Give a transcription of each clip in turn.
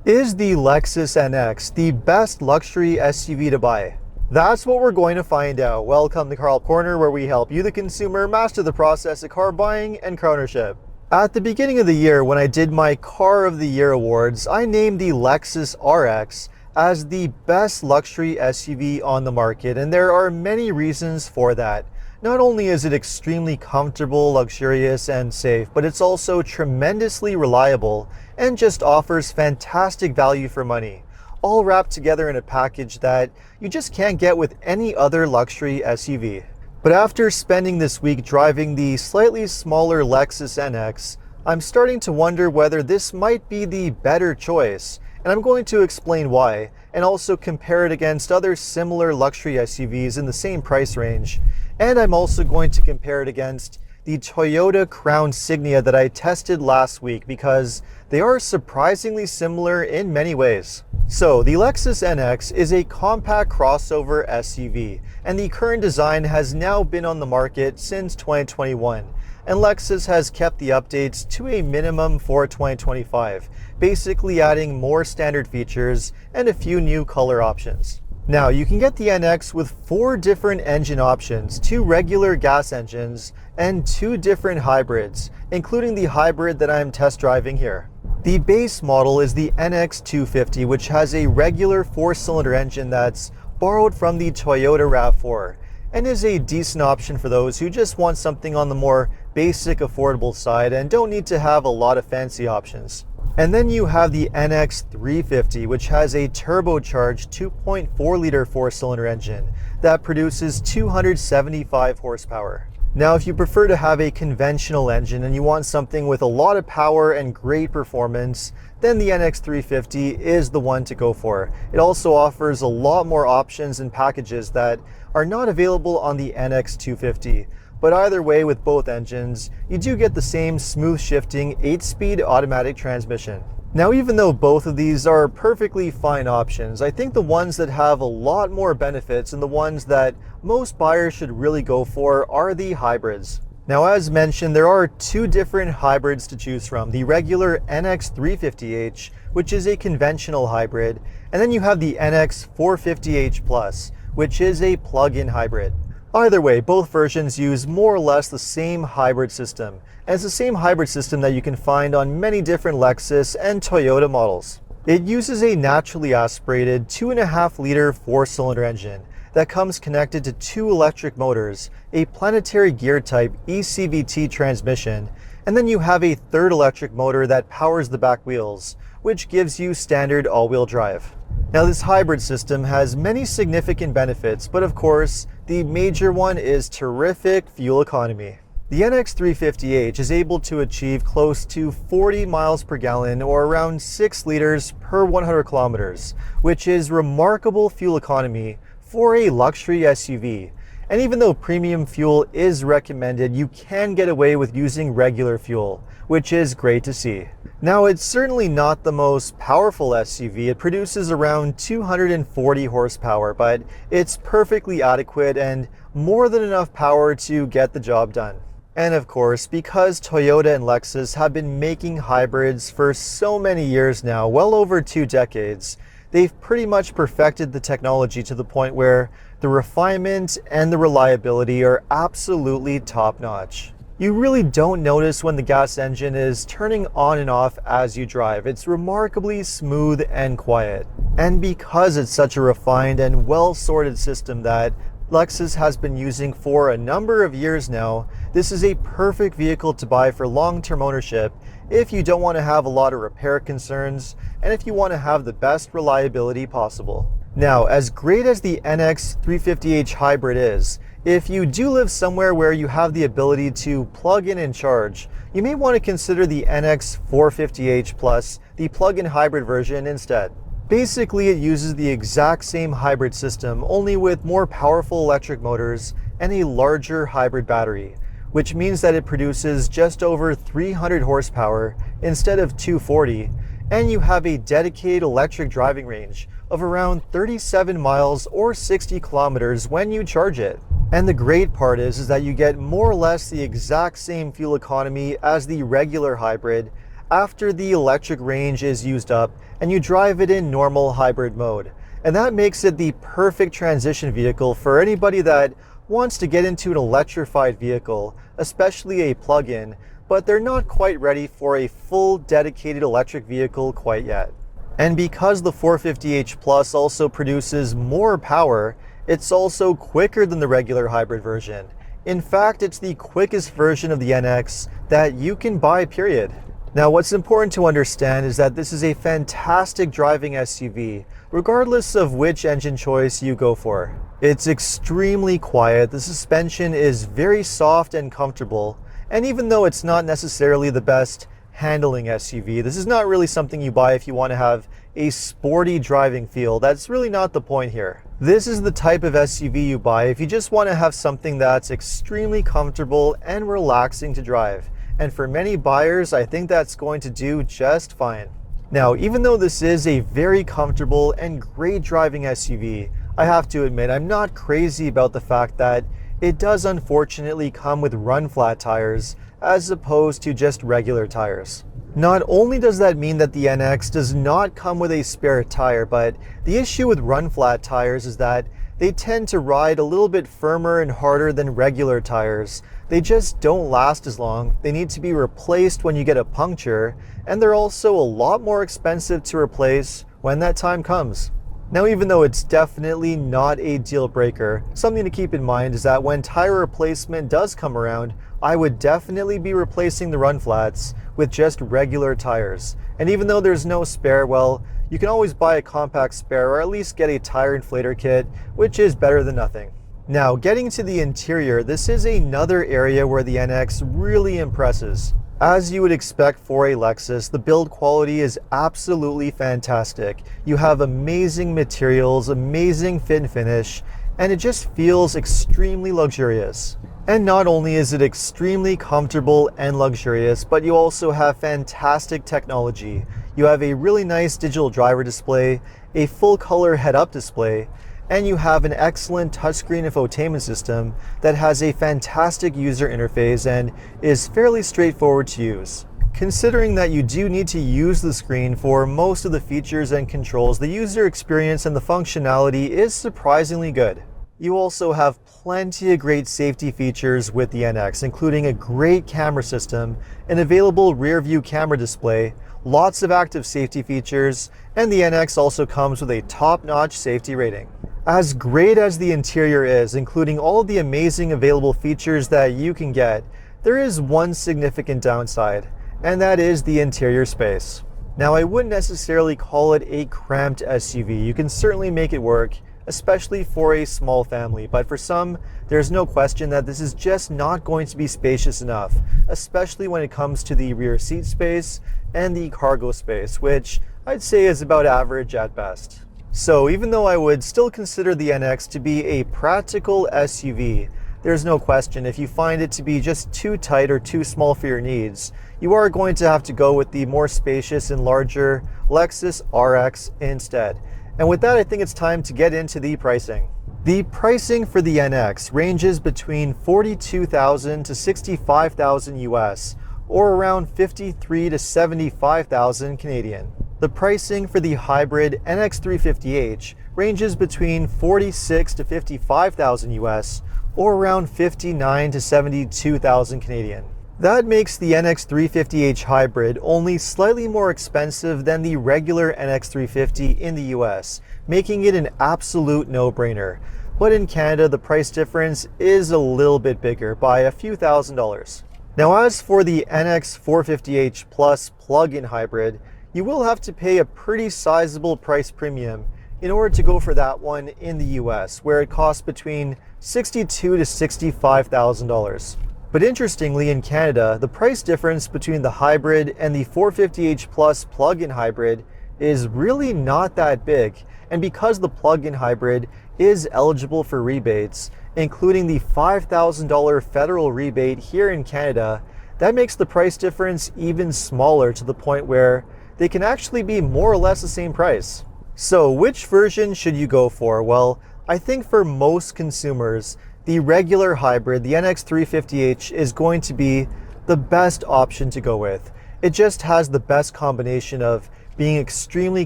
Is the Lexus NX the best luxury SUV to buy? That's what we're going to find out. Welcome to Car Help Corner, where we help you, the consumer, master the process of car buying and car ownership. At the beginning of the year, when I did my Car of the Year awards, I named the Lexus RX as the best luxury SUV on the market, and there are many reasons for that. Not only is it extremely comfortable, luxurious, and safe, but it's also tremendously reliable and just offers fantastic value for money, all wrapped together in a package that you just can't get with any other luxury SUV. But after spending this week driving the slightly smaller Lexus NX, I'm starting to wonder whether this might be the better choice, and I'm going to explain why, and also compare it against other similar luxury SUVs in the same price range. And I'm also going to compare it against the Toyota Crown Signia that I tested last week, because they are surprisingly similar in many ways. So the Lexus NX is a compact crossover SUV, and the current design has now been on the market since 2021. And Lexus has kept the updates to a minimum for 2025, basically adding more standard features and a few new color options. Now, you can get the NX with 4 different engine options, 2 regular gas engines, and 2 different hybrids, including the hybrid that I'm test driving here. The base model is the NX 250, which has a regular 4-cylinder engine that's borrowed from the Toyota RAV4, and is a decent option for those who just want something on the more basic, affordable side and don't need to have a lot of fancy options. And then you have the NX 350, which has a turbocharged 2.4-liter 4-cylinder engine that produces 275 horsepower. Now, if you prefer to have a conventional engine and you want something with a lot of power and great performance, then the NX 350 is the one to go for. It also offers a lot more options and packages that are not available on the NX 250. But either way, with both engines, you do get the same smooth shifting 8-speed automatic transmission. Now, even though both of these are perfectly fine options, I think the ones that have a lot more benefits and the ones that most buyers should really go for are the hybrids. Now, as mentioned, there are 2 different hybrids to choose from. The regular NX 350h, which is a conventional hybrid, and then you have the NX 450h Plus, which is a plug-in hybrid. Either way, both versions use more or less the same hybrid system, and it's the same hybrid system that you can find on many different Lexus and Toyota models. It uses a naturally aspirated 2.5-liter 4-cylinder engine that comes connected to 2 electric motors, a planetary gear type ECVT transmission, and then you have a 3rd electric motor that powers the back wheels, which gives you standard all-wheel drive. Now, this hybrid system has many significant benefits, but of course, the major one is terrific fuel economy. The NX 350h is able to achieve close to 40 miles per gallon, or around 6 liters per 100 kilometers, which is remarkable fuel economy for a luxury SUV. And even though premium fuel is recommended, you can get away with using regular fuel, which is great to see. Now, it's certainly not the most powerful SUV. It produces around 240 horsepower, but it's perfectly adequate and more than enough power to get the job done. And of course, because Toyota and Lexus have been making hybrids for so many years now, well over 2 decades, they've pretty much perfected the technology to the point where the refinement and the reliability are absolutely top-notch. You really don't notice when the gas engine is turning on and off as you drive. It's remarkably smooth and quiet. And because it's such a refined and well-sorted system that Lexus has been using for a number of years now, this is a perfect vehicle to buy for long-term ownership if you don't want to have a lot of repair concerns and if you want to have the best reliability possible. Now, as great as the NX 350h hybrid is, if you do live somewhere where you have the ability to plug in and charge, you may want to consider the NX 450h Plus, the plug-in hybrid version, instead. Basically, it uses the exact same hybrid system, only with more powerful electric motors and a larger hybrid battery, which means that it produces just over 300 horsepower instead of 240, and you have a dedicated electric driving range of around 37 miles or 60 kilometers when you charge it. And the great part is that you get more or less the exact same fuel economy as the regular hybrid after the electric range is used up and you drive it in normal hybrid mode. And that makes it the perfect transition vehicle for anybody that wants to get into an electrified vehicle, especially a plug-in, but they're not quite ready for a full dedicated electric vehicle quite yet. And because the 450h Plus also produces more power, it's also quicker than the regular hybrid version. In fact, it's the quickest version of the NX that you can buy, period. Now, what's important to understand is that this is a fantastic driving SUV, regardless of which engine choice you go for. It's extremely quiet, the suspension is very soft and comfortable, and even though it's not necessarily the best handling SUV, this is not really something you buy if you want to have a sporty driving feel. That's really not the point here. This is the type of SUV you buy if you just want to have something that's extremely comfortable and relaxing to drive. And for many buyers, I think that's going to do just fine. Now, even though this is a very comfortable and great driving SUV, I have to admit I'm not crazy about the fact that it does unfortunately come with run flat tires as opposed to just regular tires. Not only does that mean that the NX does not come with a spare tire, but the issue with run flat tires is that they tend to ride a little bit firmer and harder than regular tires. They just don't last as long. They need to be replaced when you get a puncture, and they're also a lot more expensive to replace when that time comes. Now, even though it's definitely not a deal breaker, something to keep in mind is that when tire replacement does come around, I would definitely be replacing the run flats with just regular tires. And even though there's no spare, well, you can always buy a compact spare or at least get a tire inflator kit, which is better than nothing. Now, getting to the interior, this is another area where the NX really impresses. As you would expect for a Lexus, the build quality is absolutely fantastic. You have amazing materials, amazing fit and finish, and it just feels extremely luxurious. And not only is it extremely comfortable and luxurious, but you also have fantastic technology. You have a really nice digital driver display, a full color head-up display, and you have an excellent touchscreen infotainment system that has a fantastic user interface and is fairly straightforward to use. Considering that you do need to use the screen for most of the features and controls, the user experience and the functionality is surprisingly good. You also have plenty of great safety features with the NX, including a great camera system, an available rear view camera display, lots of active safety features, and the NX also comes with a top-notch safety rating. As great as the interior is, including all of the amazing available features that you can get, there is one significant downside, and that is the interior space. Now, I wouldn't necessarily call it a cramped SUV. You can certainly make it work, especially for a small family, but for some, there's no question that this is just not going to be spacious enough, especially when it comes to the rear seat space and the cargo space, which I'd say is about average at best. So even though I would still consider the NX to be a practical SUV, there's no question if you find it to be just too tight or too small for your needs, you are going to have to go with the more spacious and larger Lexus RX instead. And with that, I think it's time to get into the pricing. The pricing for the NX ranges between $42,000 to $65,000 US, or around $53,000 to $75,000 Canadian. The pricing for the hybrid NX 350h ranges between $46,000 to $55,000 US, or around $59,000 to $72,000 Canadian. That makes the NX 350h hybrid only slightly more expensive than the regular NX 350 in the US, making it an absolute no-brainer. But in Canada, the price difference is a little bit bigger by a few $1,000s. Now, as for the NX 450h Plus plug-in hybrid, you will have to pay a pretty sizable price premium in order to go for that one in the US, where it costs between $62,000 to $65,000. But interestingly, in Canada, the price difference between the hybrid and the 450h Plus plug-in hybrid is really not that big. And because the plug-in hybrid is eligible for rebates, including the $5,000 federal rebate here in Canada, that makes the price difference even smaller, to the point where they can actually be more or less the same price. So which version should you go for? Well, I think for most consumers, the regular hybrid, the NX 350h, is going to be the best option to go with. It just has the best combination of being extremely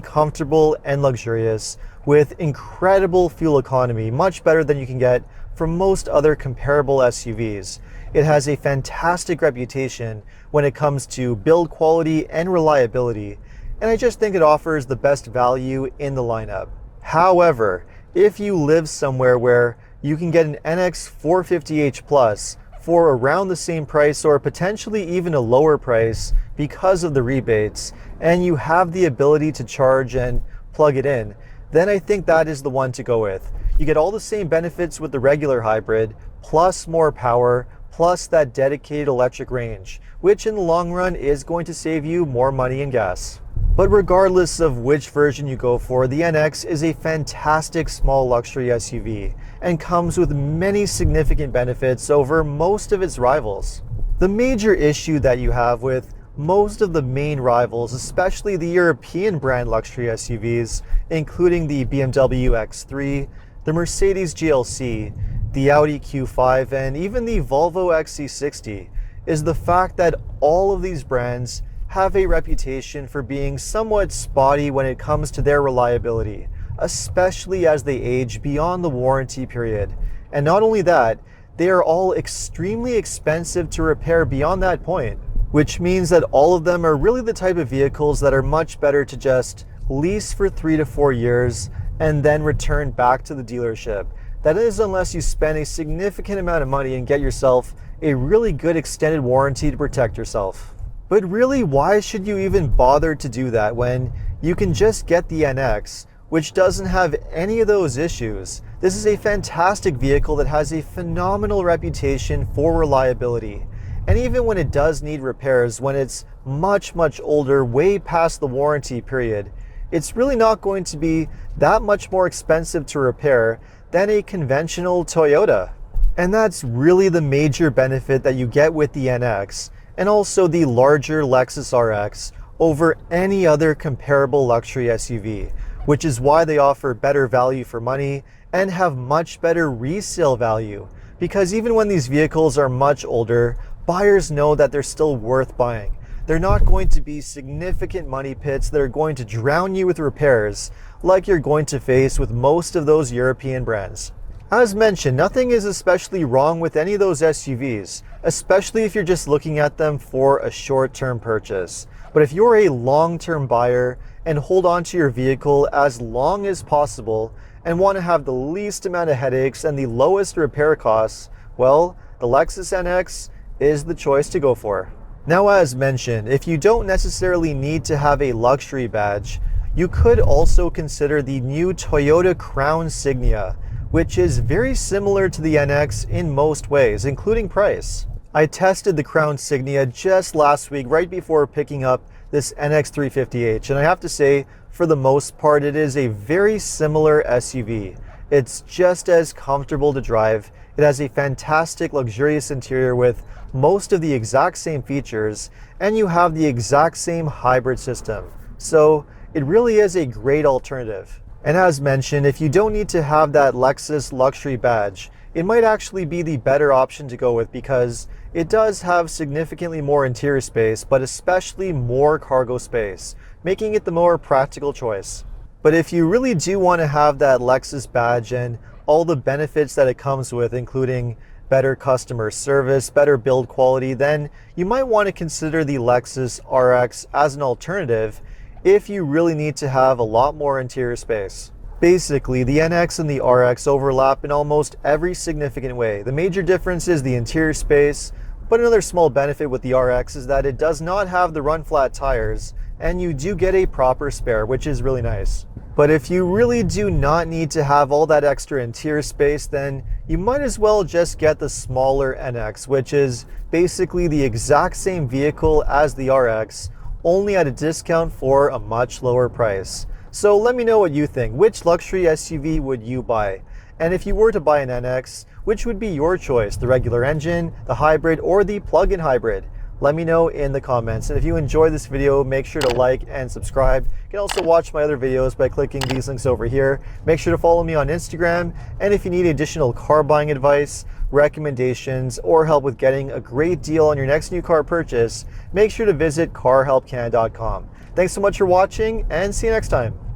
comfortable and luxurious with incredible fuel economy, much better than you can get from most other comparable SUVs. It has a fantastic reputation when it comes to build quality and reliability, and I just think it offers the best value in the lineup. However, if you live somewhere where you can get an NX 450h Plus for around the same price or potentially even a lower price because of the rebates, and you have the ability to charge and plug it in, then I think that is the one to go with. You get all the same benefits with the regular hybrid, plus more power, plus that dedicated electric range, which in the long run is going to save you more money in gas. But regardless of which version you go for, the NX is a fantastic small luxury SUV and comes with many significant benefits over most of its rivals. The major issue that you have with most of the main rivals, especially the European brand luxury SUVs, including the BMW X3, the Mercedes GLC, the Audi Q5, and even the Volvo XC60, is the fact that all of these brands have a reputation for being somewhat spotty when it comes to their reliability, especially as they age beyond the warranty period. And not only that, they are all extremely expensive to repair beyond that point, which means that all of them are really the type of vehicles that are much better to just lease for 3 to 4 years and then return back to the dealership. That is, unless you spend a significant amount of money and get yourself a really good extended warranty to protect yourself. But really, why should you even bother to do that when you can just get the NX, which doesn't have any of those issues? This is a fantastic vehicle that has a phenomenal reputation for reliability. And even when it does need repairs, when it's much older, way past the warranty period, it's really not going to be that much more expensive to repair than a conventional Toyota. And that's really the major benefit that you get with the NX, and also the larger Lexus RX over any other comparable luxury SUV, which is why they offer better value for money and have much better resale value. Because even when these vehicles are much older, buyers know that they're still worth buying. They're not going to be significant money pits that are going to drown you with repairs like you're going to face with most of those European brands. As mentioned, nothing is especially wrong with any of those SUVs, especially if you're just looking at them for a short-term purchase. But if you're a long-term buyer and hold on to your vehicle as long as possible and want to have the least amount of headaches and the lowest repair costs, well, the Lexus NX is the choice to go for. Now, as mentioned, if you don't necessarily need to have a luxury badge, you could also consider the new Toyota Crown Signia, which is very similar to the NX in most ways, including price. I tested the Crown Signia just last week, right before picking up this NX 350h, and I have to say, for the most part, it is a very similar SUV. It's just as comfortable to drive. It has a fantastic, luxurious interior with most of the exact same features, and you have the exact same hybrid system. So it really is a great alternative. And as mentioned, if you don't need to have that Lexus luxury badge, it might actually be the better option to go with because it does have significantly more interior space, but especially more cargo space, making it the more practical choice. But if you really do want to have that Lexus badge and all the benefits that it comes with, including better customer service, better build quality, then you might want to consider the Lexus RX as an alternative if you really need to have a lot more interior space. Basically, the NX and the RX overlap in almost every significant way. The major difference is the interior space, but another small benefit with the RX is that it does not have the run-flat tires, and you do get a proper spare, which is really nice. But if you really do not need to have all that extra interior space, then you might as well just get the smaller NX, which is basically the exact same vehicle as the RX, only at a discount for a much lower price. So let me know what you think. Which luxury SUV would you buy? And if you were to buy an NX, which would be your choice? The regular engine, the hybrid, or the plug-in hybrid? Let me know in the comments. And if you enjoyed this video, make sure to like and subscribe. You can also watch my other videos by clicking these links over here. Make sure to follow me on Instagram. And if you need additional car buying advice, recommendations, or help with getting a great deal on your next new car purchase, make sure to visit carhelpcan.com. Thanks so much for watching, and see you next time.